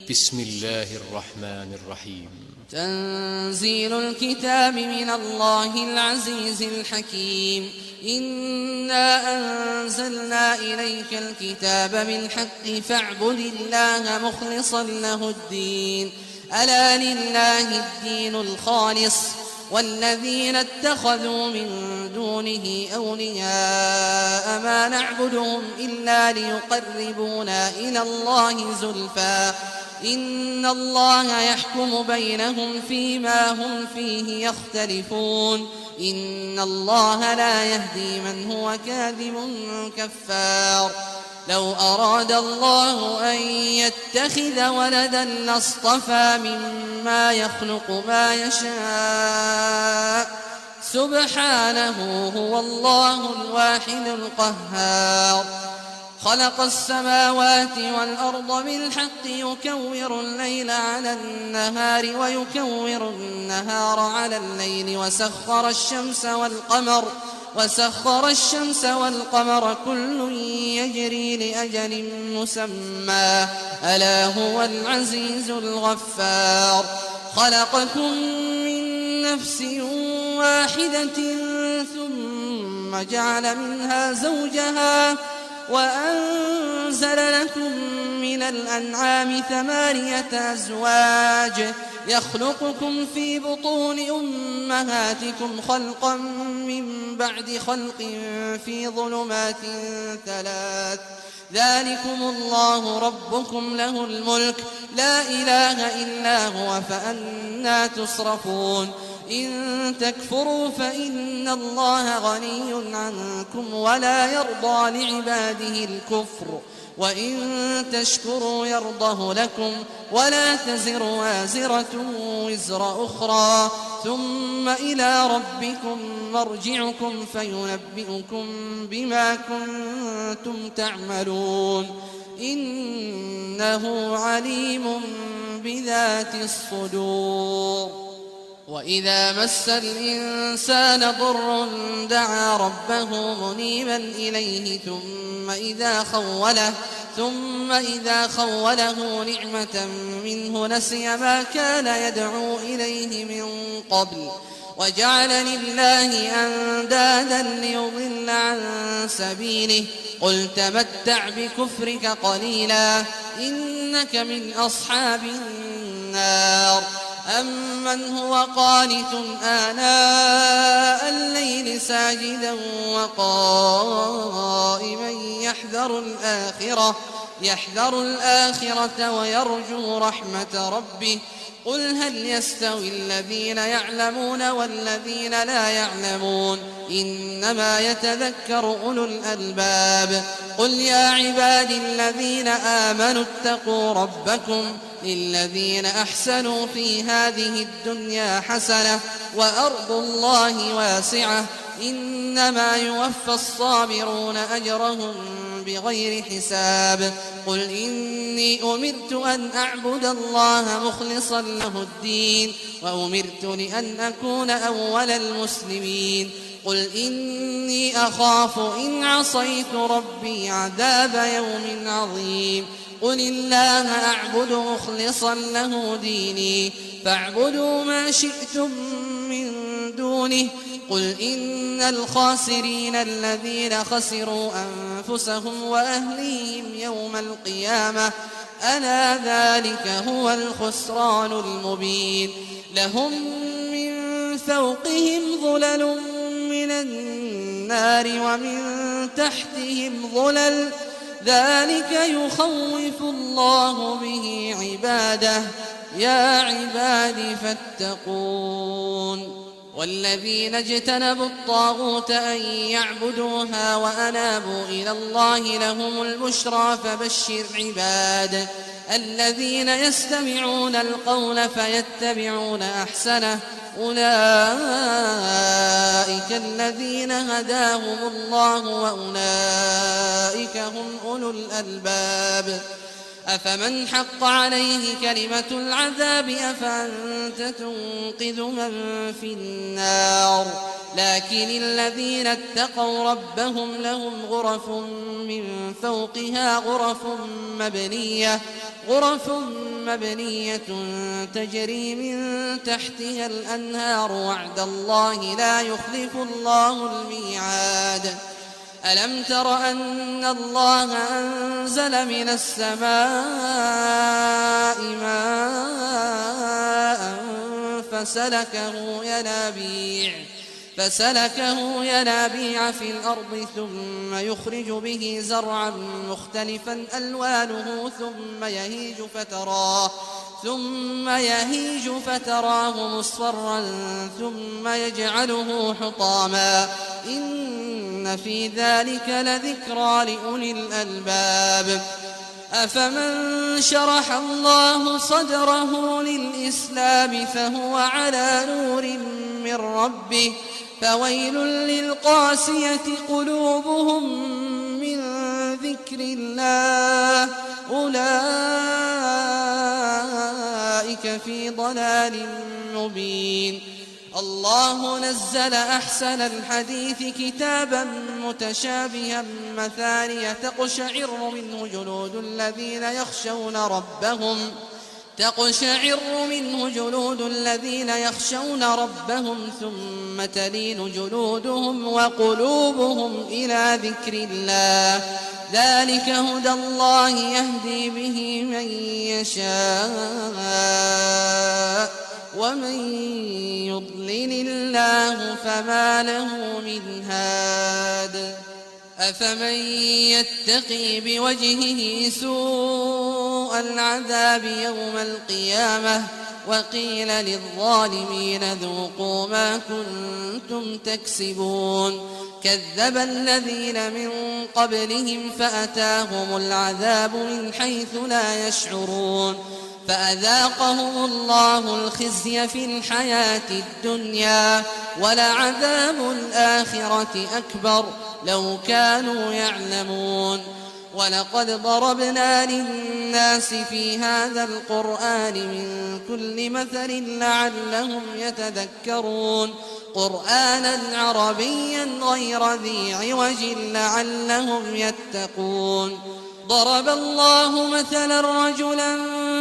بسم الله الرحمن الرحيم. تنزيل الكتاب من الله العزيز الحكيم. إنا أنزلنا إليك الكتاب بالحق فاعبد الله مخلصا له الدين. ألا لله الدين الخالص والذين اتخذوا من دونه أولياء ما نعبدهم إلا ليقربونا إلى الله زلفى إن الله يحكم بينهم فيما هم فيه يختلفون. إن الله لا يهدي من هو كاذب كفار. لو أراد الله أن يتخذ ولدا لاصطفى مما يخلق ما يشاء سبحانه هو الله الواحد القهار. خلق السماوات والأرض بالحق يكور الليل على النهار ويكور النهار على الليل وسخر الشمس والقمر كل يجري لأجل مسمى ألا هو العزيز الغفار. خلقكم من نفس واحدة ثم جعل منها زوجها وأنزل لكم من الأنعام 8 أزواج يخلقكم في بطون أمهاتكم خلقا من بعد خلق في ظلمات 3 ذلكم الله ربكم له الملك لا إله إلا هو فأنى تصرفون. إن تكفروا فإن الله غني عنكم ولا يرضى لعباده الكفر وإن تشكروا يرضه لكم ولا تزر وازرة وزر أخرى ثم إلى ربكم مرجعكم فينبئكم بما كنتم تعملون إنه عليم بذات الصدور. وإذا مس الإنسان ضر دعا ربه منيبا إليه ثم إذا خوله نعمة منه نسي ما كان يدعو إليه من قبل وجعل لله أندادا ليضل عن سبيله قل تمتع بكفرك قليلا إنك من أصحاب النار. أمن هو قانت آناء الليل ساجدا وقائما يحذر الآخرة ويرجو رحمة ربه قل هل يستوي الذين يعلمون والذين لا يعلمون إنما يتذكر أولو الألباب. قل يا عبادي الذين آمنوا اتقوا ربكم للذين أحسنوا في هذه الدنيا حسنة وأرض الله واسعة إنما يوفى الصابرون أجرهم بغير حساب. قل إني أمرت أن أعبد الله مخلصا له الدين وأمرت لأن أكون أول المسلمين. قل إني أخاف إن عصيت ربي عذاب يوم عظيم. قل الله أعبد مخلصا له ديني فاعبدوا ما شئتم من دونه. قل إن الخاسرين الذين خسروا أنفسهم وأهليهم يوم القيامة ألا ذلك هو الخسران المبين. لهم من فوقهم ظلل من النار ومن تحتهم ظلل ذلك يخوف الله به عباده يا عباد فاتقون. والذين اجتنبوا الطاغوت أن يعبدوها وأنابوا إلى الله لهم البشرى فبشر عباد الذين يستمعون القول فيتبعون أحسنه أولئك الذين هداهم الله وأولئك هم أولو الألباب. أفمن حق عليه كلمة العذاب أفأنت تنقذ من في النار لكن الذين اتقوا ربهم لهم غرف من فوقها غرف مبنية تجري من تحتها الأنهار وعد الله لا يخلف الله الميعاد ألم تر أن الله أنزل من السماء ماء فسلكه ينابيع في الأرض ثم يخرج به زرعا مختلفا ألوانه ثم يهيج فتراه مصفرا ثم يجعله حطاما إن في ذلك لذكرى لأولي الألباب أفمن شرح الله صدره للإسلام فهو على نور من ربه فويل للقاسية قلوبهم من ذكر الله أولئك في ضلال مبين الله نزل أحسن الحديث كتابا متشابها مثانية تقشعر منه جلود الذين يخشون ربهم ثم تلين جلودهم وقلوبهم إلى ذكر الله ذلك هدى الله يهدي به من يشاء ومن يضلل الله فما له من هاد أفمن يتقي بوجهه سوء العذاب يوم القيامة وقيل للظالمين ذوقوا ما كنتم تكسبون كذب الذين من قبلهم فأتاهم العذاب من حيث لا يشعرون فأذاقهم الله الخزي في الحياة الدنيا ولعذاب الآخرة أكبر لو كانوا يعلمون ولقد ضربنا للناس في هذا القرآن من كل مثل لعلهم يتذكرون قرآنا عربيا غير ذي عوج لعلهم يتقون ضرب الله مثلا رجلا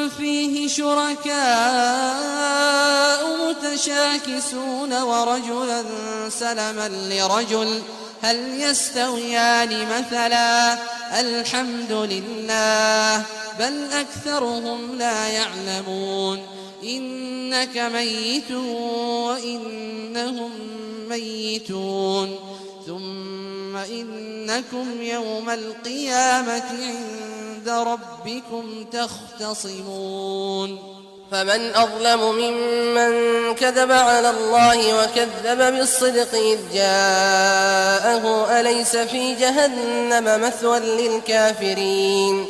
فيه شركاء متشاكسون ورجلا سلما لرجل هل يستويان مثلا الحمد لله بل أكثرهم لا يعلمون إنك ميت وإنهم ميتون ثم إنكم يوم القيامة عند ربكم تختصمون فمن أظلم ممن كذب على الله وكذب بالصدق إذ جاءه أليس في جهنم مثوى للكافرين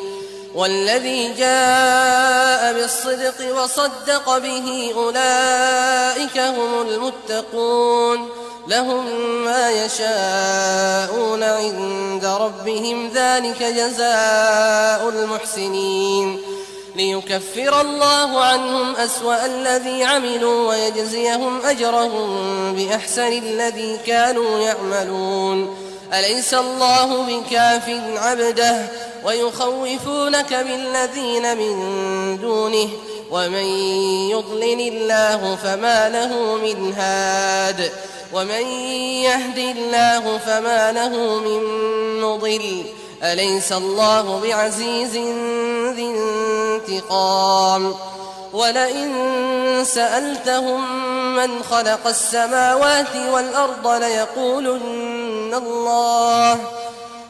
والذي جاء بالصدق وصدق به أولئك هم المتقون لهم ما يشاءون عند ربهم ذلك جزاء المحسنين ليكفر الله عنهم أسوأ الذي عملوا ويجزيهم أجرهم بأحسن الذي كانوا يعملون أليس الله بكاف عبده ويخوفونك بالذين من دونه ومن يضلل الله فما له من هاد ومن يهد الله فما له من مضل أليس الله بعزيز ذي انتقام ولئن سألتهم من خلق السماوات والأرض ليقولن الله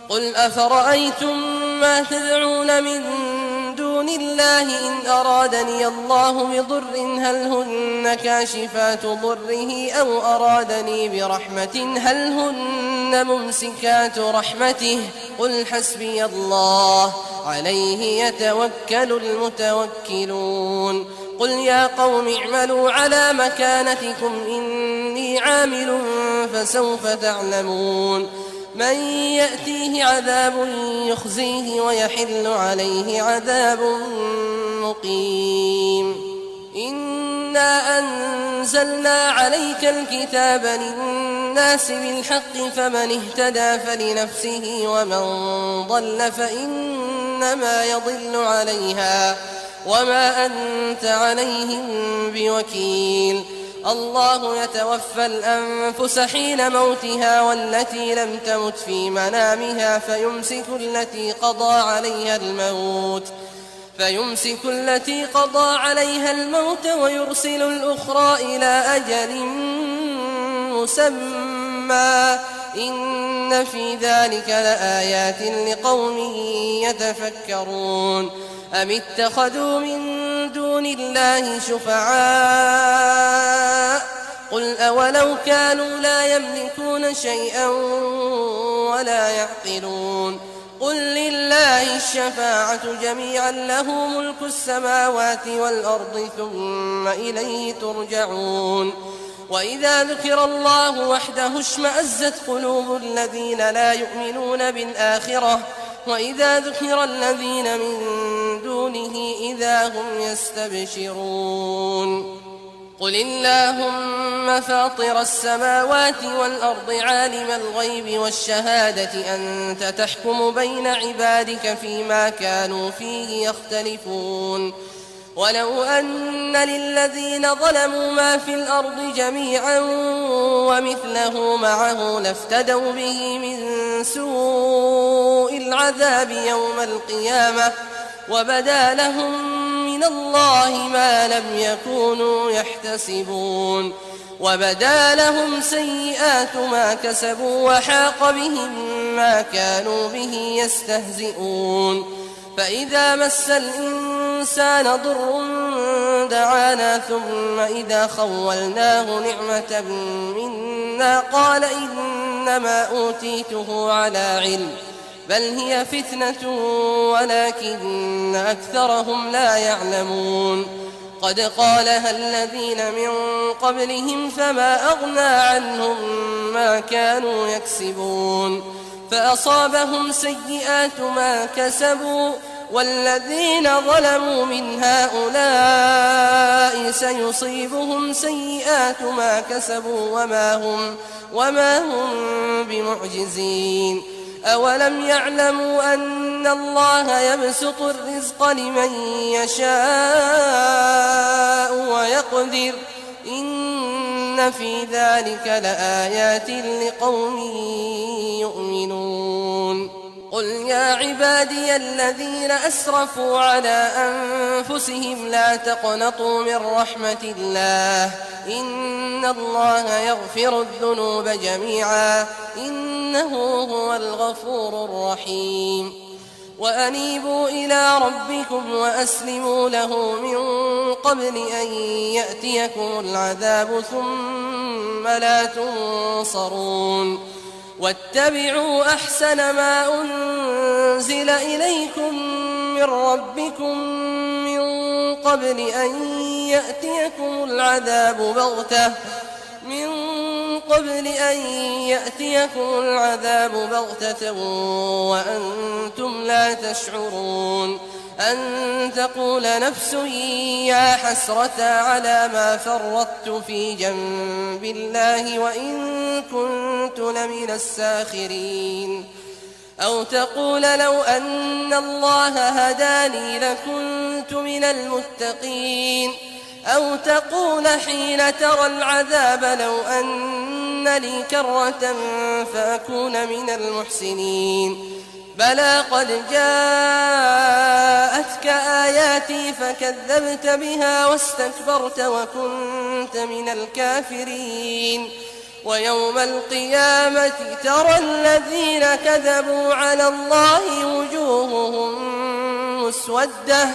قل أفرأيتم ما تدعون من دون الله إن أرادني الله بضر هل هن كاشفات ضره أو أرادني برحمة هل هن ممسكات رحمته قل حسبي الله عليه يتوكل المتوكلون قل يا قوم اعملوا على مكانتكم إني عامل فسوف تعلمون من يأتيه عذاب يخزيه ويحل عليه عذاب مقيم إنا أنزلنا عليك الكتاب للناس بالحق فمن اهتدى فلنفسه ومن ضل فإنما يضل عليها وما أنت عليهم بوكيل الله يتوفى الأنفس حين موتها والتي لم تمت في منامها فيمسك التي قضى عليها الموت ويرسل الأخرى إلى أجل مسمى إن في ذلك لآيات لقوم يتفكرون أم اتخذوا من دون الله شفعاء قل أولو كانوا لا يملكون شيئا ولا يعقلون قل لله الشفاعة جميعا له ملك السماوات والأرض ثم إليه ترجعون وإذا ذكر الله وحده اشمأزت قلوب الذين لا يؤمنون بالآخرة وإذا ذكر الذين من دونه إذا هم يستبشرون قل اللهم فاطر السماوات والأرض عالم الغيب والشهادة أنت تحكم بين عبادك فيما كانوا فيه يختلفون ولو أن للذين ظلموا ما في الأرض جميعا ومثله معه لافتدوا به من سوء العذاب يوم القيامة وبدا لهم من الله ما لم يكونوا يحتسبون وبدا لهم سيئات ما كسبوا وحاق بهم ما كانوا به يستهزئون فإذا مس الإنسان ضر دعانا ثم إذا خولناه نعمة منا قال إنما أوتيته على علم بل هي فتنة ولكن أكثرهم لا يعلمون قد قالها الذين من قبلهم فما أغنى عنهم ما كانوا يكسبون فأصابهم سيئات ما كسبوا والذين ظلموا من هؤلاء سيصيبهم سيئات ما كسبوا وما هم بمعجزين أولم يعلموا أن الله يبسط الرزق لمن يشاء ويقدر إن في ذلك لآيات لقوم يؤمنون قل يا عبادي الذين أسرفوا على أنفسهم لا تقنطوا من رحمة الله إن الله يغفر الذنوب جميعا إنه هو الغفور الرحيم وأنيبوا إلى ربكم وأسلموا له من قبل أن يأتيكم العذاب ثم لا تنصرون واتبعوا أحسن ما أنزل إليكم من ربكم من قبل أن يأتيكم العذاب بغتة وأنتم لا تشعرون أن تقول نفس يا حسرة على ما فرطت في جنب الله وإن كنت لمن الساخرين أو تقول لو أن الله هداني لكنت من المتقين أو تقول حين ترى العذاب لو أن لي كرة فأكون من المحسنين بلى قد جاءتك آياتي فكذبت بها واستكبرت وكنت من الكافرين ويوم القيامة ترى الذين كذبوا على الله وجوههم مسودة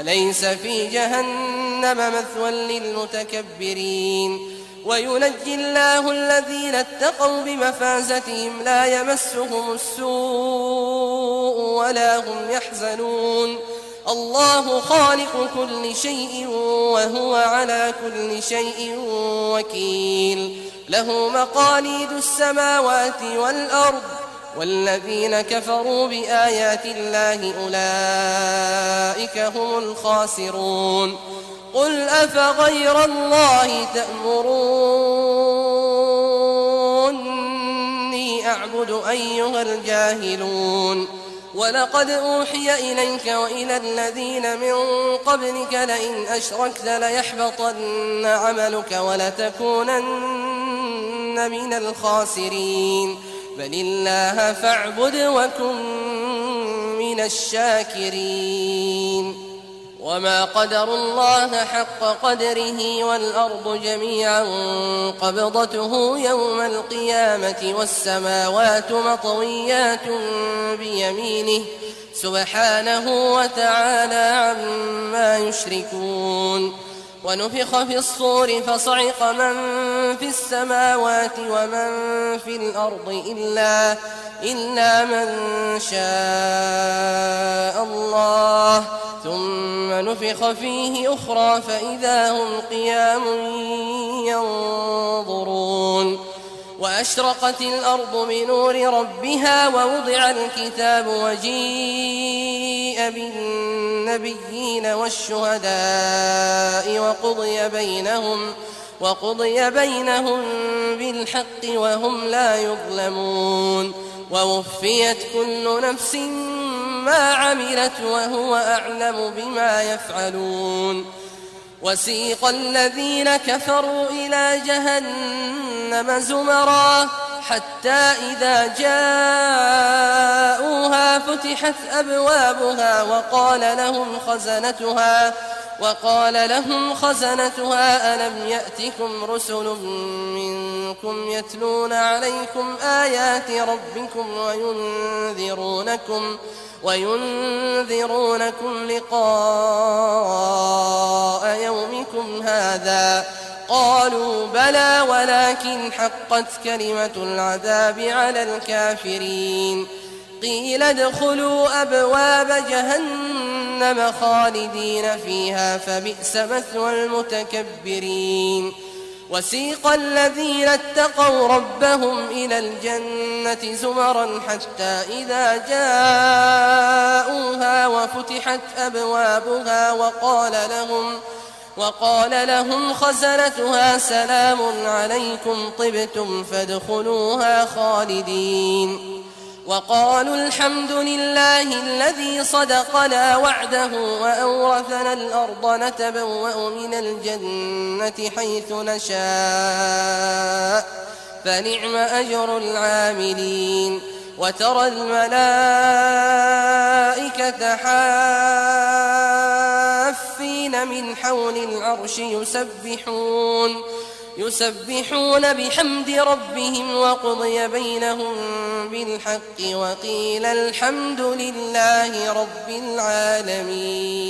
أليس في جهنم مثوى للمتكبرين وينجي الله الذين اتقوا بمفازتهم لا يمسهم السوء ولا هم يحزنون الله خالق كل شيء وهو على كل شيء وكيل له مقاليد السماوات والأرض والذين كفروا بآيات الله أولئك هم الخاسرون قل أفغير الله تأمروني أعبد أيها الجاهلون ولقد أوحي إليك وإلى الذين من قبلك لئن أشركت ليحبطن عملك ولتكونن من الخاسرين بل الله فاعبد وكن من الشاكرين وما قدروا الله حق قدره والأرض جميعا قبضته يوم القيامة والسماوات مطويات بيمينه سبحانه وتعالى عما يشركون ونفخ في الصور فصعق من في السماوات ومن في الأرض إلا من شاء الله ثم نفخ فيه أخرى فإذا هم قيام ينظرون وأشرقت الأرض بنور ربها ووضع الكتاب وجيء بالنبيين والشهداء وقضي بينهم بالحق وهم لا يظلمون ووفيت كل نفس ما عملت وهو أعلم بما يفعلون وسيق الذين كفروا إلى جهنم زمرا حتى إذا جاءوها فتحت أبوابها وقال لهم خزنتها ألم يأتكم رسل منكم يتلون عليكم آيات ربكم وينذرونكم لقاء يومكم هذا قالوا بلى ولكن حقت كلمة العذاب على الكافرين قيل ادخلوا أبواب جهنم خالدين فيها فبئس مثوى المتكبرين وسيق الذين اتقوا ربهم إلى الجنة زمرا حتى إذا جاءوها وفتحت أبوابها وقال لهم خزنتها سلام عليكم طبتم فادخلوها خالدين وقالوا الحمد لله الذي صدقنا وعده وأورثنا الأرض نتبوأ من الجنة حيث نشاء فنعم أجر العاملين وترى الملائكة حافين من حول العرش يسبحون بحمد ربهم وقضي بينهم بالحق وقيل الحمد لله رب العالمين